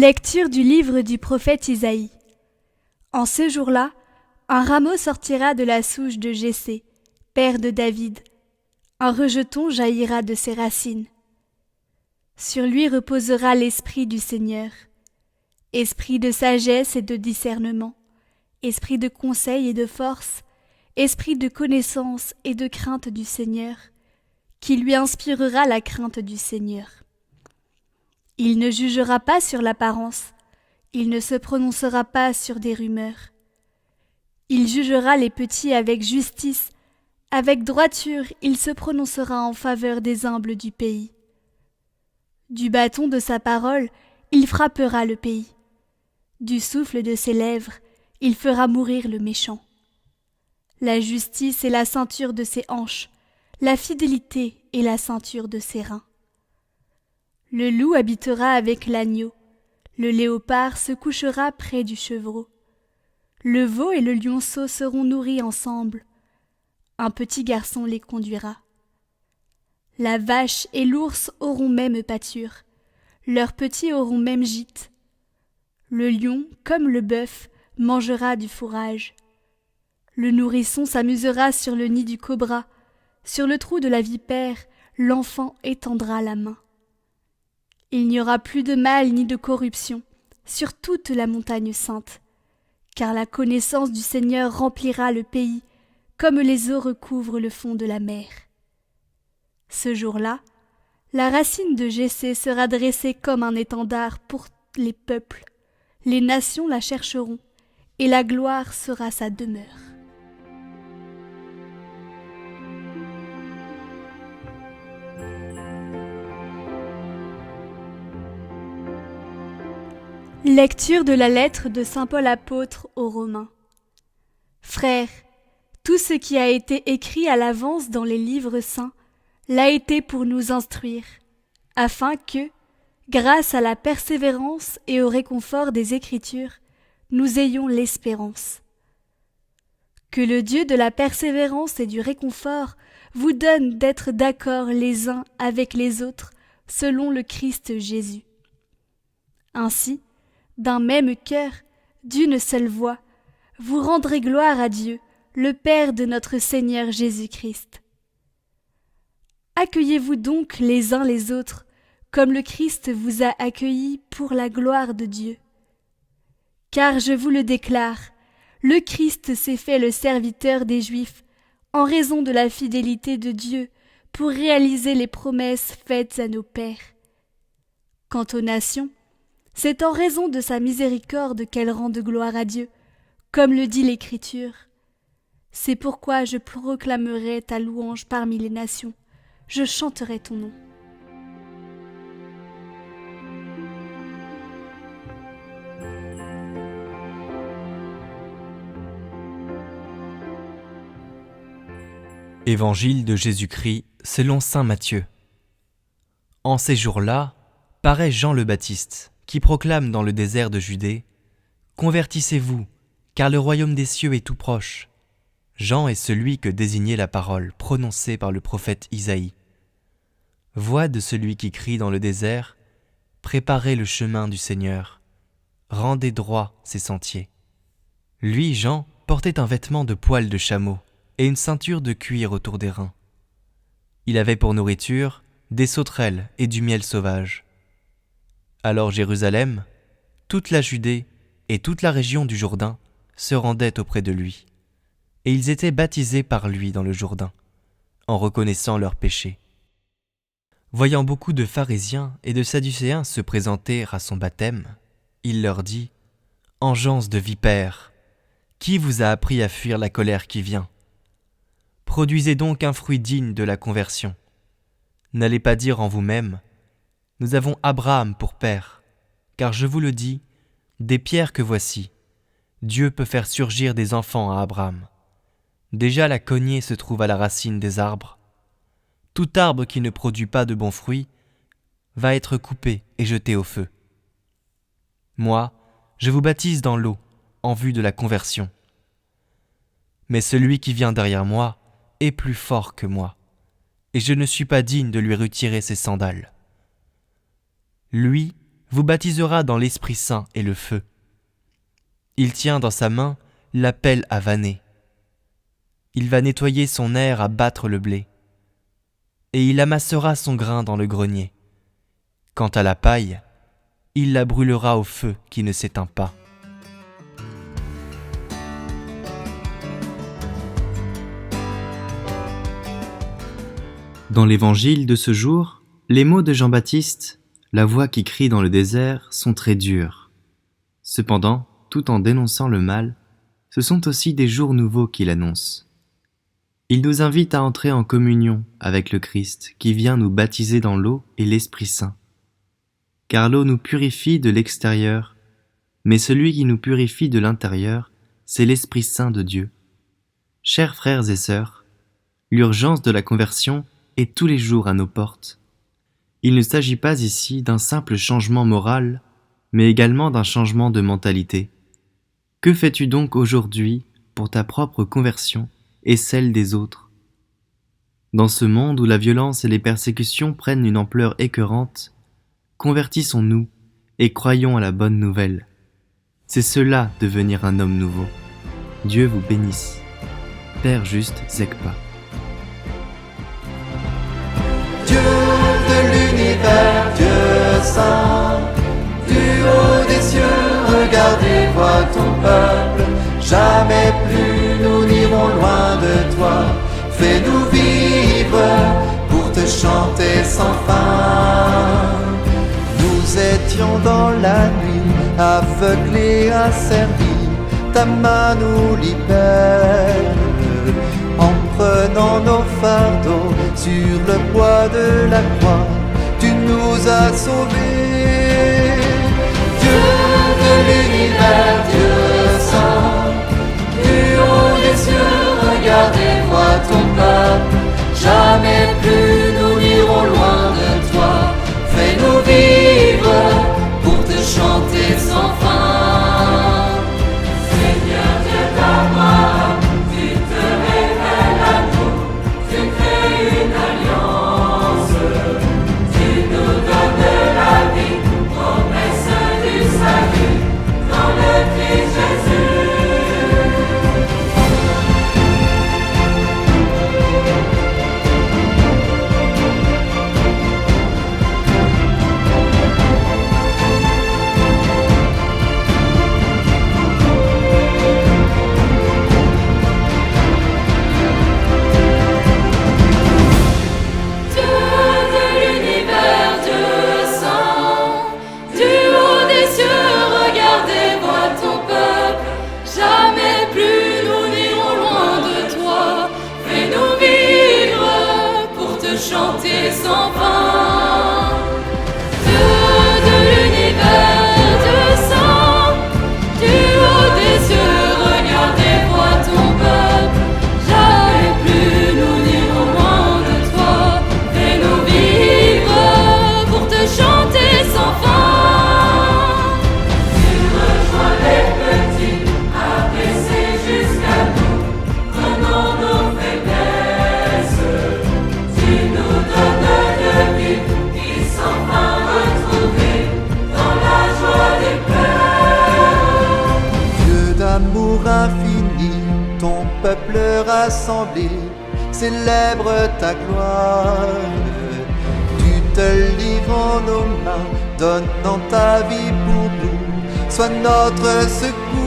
Lecture du livre du prophète Isaïe. En ce jour-là, un rameau sortira de la souche de Jessé, père de David. Un rejeton jaillira de ses racines. Sur lui reposera l'esprit du Seigneur, esprit de sagesse et de discernement, esprit de conseil et de force, esprit de connaissance et de crainte du Seigneur, qui lui inspirera la crainte du Seigneur. Il ne jugera pas sur l'apparence, il ne se prononcera pas sur des rumeurs. Il jugera les petits avec justice, avec droiture il se prononcera en faveur des humbles du pays. Du bâton de sa parole, il frappera le pays. Du souffle de ses lèvres, il fera mourir le méchant. La justice est la ceinture de ses hanches, la fidélité est la ceinture de ses reins. Le loup habitera avec l'agneau, le léopard se couchera près du chevreau. Le veau et le lionceau seront nourris ensemble. Un petit garçon les conduira. La vache et l'ours auront même pâture, leurs petits auront même gîte. Le lion, comme le bœuf, mangera du fourrage. Le nourrisson s'amusera sur le nid du cobra, sur le trou de la vipère, l'enfant étendra la main. Il n'y aura plus de mal ni de corruption sur toute la montagne sainte, car la connaissance du Seigneur remplira le pays, comme les eaux recouvrent le fond de la mer. Ce jour-là, la racine de Jessé sera dressée comme un étendard pour les peuples. Les nations la chercheront, et la gloire sera sa demeure. Lecture de la lettre de saint Paul apôtre aux Romains. Frères, tout ce qui a été écrit à l'avance dans les livres saints l'a été pour nous instruire, afin que, grâce à la persévérance et au réconfort des Écritures, nous ayons l'espérance. Que le Dieu de la persévérance et du réconfort vous donne d'être d'accord les uns avec les autres selon le Christ Jésus. Ainsi, d'un même cœur, d'une seule voix, vous rendrez gloire à Dieu, le Père de notre Seigneur Jésus-Christ. Accueillez-vous donc les uns les autres, comme le Christ vous a accueillis pour la gloire de Dieu. Car je vous le déclare, le Christ s'est fait le serviteur des Juifs, en raison de la fidélité de Dieu, pour réaliser les promesses faites à nos pères. Quant aux nations, c'est en raison de sa miséricorde qu'elles rendent gloire à Dieu, comme le dit l'Écriture. C'est pourquoi je proclamerai ta louange parmi les nations, je chanterai ton nom. Évangile de Jésus-Christ selon saint Matthieu. En ces jours-là, paraît Jean le Baptiste, qui proclame dans le désert de Judée « Convertissez-vous, car le royaume des cieux est tout proche ». Jean est celui que désignait la parole prononcée par le prophète Isaïe. Voix de celui qui crie dans le désert « Préparez le chemin du Seigneur, rendez droits ses sentiers ». Lui, Jean, portait un vêtement de poil de chameau et une ceinture de cuir autour des reins. Il avait pour nourriture des sauterelles et du miel sauvage. Alors Jérusalem, toute la Judée et toute la région du Jourdain se rendaient auprès de lui, et ils étaient baptisés par lui dans le Jourdain, en reconnaissant leurs péchés. Voyant beaucoup de pharisiens et de sadducéens se présenter à son baptême, il leur dit « Engeance de vipères, qui vous a appris à fuir la colère qui vient ? Produisez donc un fruit digne de la conversion. N'allez pas dire en vous-même « Nous avons Abraham pour père », car je vous le dis, des pierres que voici, Dieu peut faire surgir des enfants à Abraham. Déjà la cognée se trouve à la racine des arbres. Tout arbre qui ne produit pas de bons fruits va être coupé et jeté au feu. Moi, je vous baptise dans l'eau, en vue de la conversion. Mais celui qui vient derrière moi est plus fort que moi, et je ne suis pas digne de lui retirer ses sandales. Lui vous baptisera dans l'Esprit Saint et le feu. Il tient dans sa main la pelle à vanner. Il va nettoyer son aire à battre le blé, et il amassera son grain dans le grenier. Quant à la paille, il la brûlera au feu qui ne s'éteint pas. Dans l'évangile de ce jour, les mots de Jean-Baptiste, la voix qui crie dans le désert, sont très durs. Cependant, tout en dénonçant le mal, ce sont aussi des jours nouveaux qu'il annonce. Il nous invite à entrer en communion avec le Christ qui vient nous baptiser dans l'eau et l'Esprit Saint. Car l'eau nous purifie de l'extérieur, mais celui qui nous purifie de l'intérieur, c'est l'Esprit Saint de Dieu. Chers frères et sœurs, l'urgence de la conversion est tous les jours à nos portes. Il ne s'agit pas ici d'un simple changement moral, mais également d'un changement de mentalité. Que fais-tu donc aujourd'hui pour ta propre conversion et celle des autres? Dans ce monde où la violence et les persécutions prennent une ampleur écœurante, convertissons-nous et croyons à la bonne nouvelle. C'est cela devenir un homme nouveau. Dieu vous bénisse. Père Juste Zekpa. Dieu de l'univers, Dieu saint, du haut des cieux, regardez, vois ton peuple. Jamais plus nous n'irons loin de toi. Fais-nous vivre pour te chanter sans fin. Nous étions dans la nuit, aveuglés, asservis. Ta main nous libère. En prenant nos fardeaux sur le bois de la croix, tu nous as sauvés. Dieu de l'univers, Dieu saint, du haut des cieux, regardez, vois ton peuple. Jamais plus nous n'irons loin de toi. Fais-nous vivre pour te chanter sans fin. Seigneur Dieu d'Abraham, tu te révèles à nous, tu crées une alliance, tu nous donnes la vie, promesse du salut dans le Christ Jésus. Chanter sans fin. Dieu de l'univers, Dieu saint, du haut des cieux, regardez, vois ton peuple. Jamais plus nous n'irons loin de toi. Fais-nous vivre pour te chanter sans fin. Tu rejoins les petits, abaissés jusqu'à nous, prenons nos faiblesses. Tu nous donnes de vie, qui sans fin retrouver dans la joie des pleurs. Dieu d'amour infini, ton peuple rassemblé célèbre ta gloire. Tu te livres en nos mains, donnant ta vie pour nous. Sois notre secours.